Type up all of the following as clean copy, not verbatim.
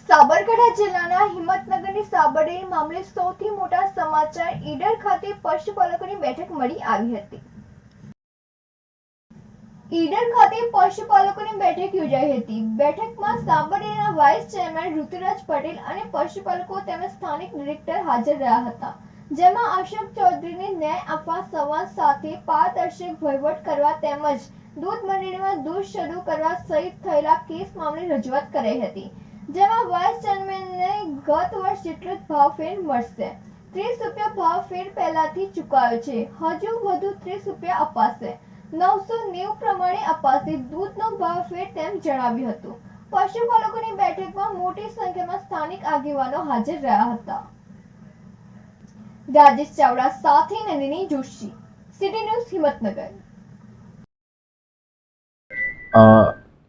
સાબરકાંઠા જિલ્લાના હિંમતનગરની સાબરડેરી મામલે સૌથી મોટા સમાચાર ઈડર ખાતે પશુપાલકોની બેઠક મળી આવી હતી। ઈડર ખાતે પશુપાલકોની બેઠક યોજાઈ હતી। બેઠકમાં સાબરડેરીના વાઇસ ચેરમેન ઋતુરાજ પટેલ અને પશુપાલકો તેમજ સ્થાનિક ડિરેક્ટર હાજર રહ્યા હતા, જેમાં અશોક ચૌધરીને ન્યાય આપવા સંવાદ સાથે પારદર્શક વહીવટ કરવા તેમજ દૂધ મંડળીમાં દૂધ શરૂ કરવા સહિત થયેલા કેસ મામલે રજૂઆત કરાઈ હતી, જેમાં વાઇસ ચેરમેનને ગત વર્ષ જેટલો જ ભાવફેર મળશે। 30 રૂપિયા ભાવફેર પહેલાથી ચૂકવાયો છે, હજુ વધુ 30 રૂપિયા અપાશે, 990 પ્રમાણે અપાશે દૂધનો ભાવફેર તેમ જણાવ્યું હતું। પશુપાલકોની બેઠકમાં મોટી સંખ્યામાં સ્થાનિક આગેવાનો હાજર રહ્યા હતા। રાજેશ ચાવડા સાથે નંદિની જોશી, સિટી ન્યૂઝ હિંમતનગર।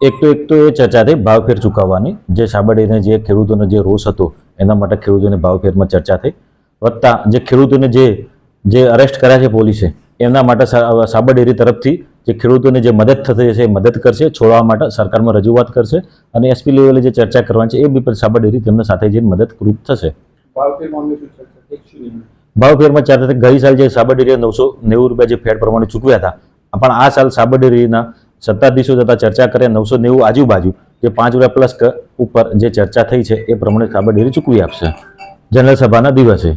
એક તો એ ચર્ચા થઈ ભાવફેર ચૂકવવાની, જે સાબરડેરીને જે ખેડૂતોનો જે રોષ હતો એના માટે ખેડૂતોને ભાવફેરમાં ચર્ચા થઈ, વત્તા જે ખેડૂતોને જે અરેસ્ટ કર્યા છે પોલીસે એમના માટે સાબરડેરી તરફથી જે ખેડૂતોને જે મદદ થતી હશે એ મદદ કરશે, છોડવા માટે સરકારમાં રજૂઆત કરશે અને એસપી લેવલે જે ચર્ચા કરવાની છે એ બી સાબરડેરી તેમના સાથે જઈને મદદરૂપ થશે। ભાવફેરમાં ચર્ચા થઈ ગઈ સાલ જે સાબરડેરીએ 990 રૂપિયા જે ફેડ પ્રમાણે ચૂકવ્યા હતા, પણ આ સાલ સાબરડેરીના સત્તાધીશો થતા ચર્ચા કરે 990 આજુબાજુ જે 5 રૂપિયા પ્લસ ઉપર જે ચર્ચા થઈ છે એ પ્રમાણે સાબરડેરી ચૂકવી આપશે જનરલ સભાના દિવસે।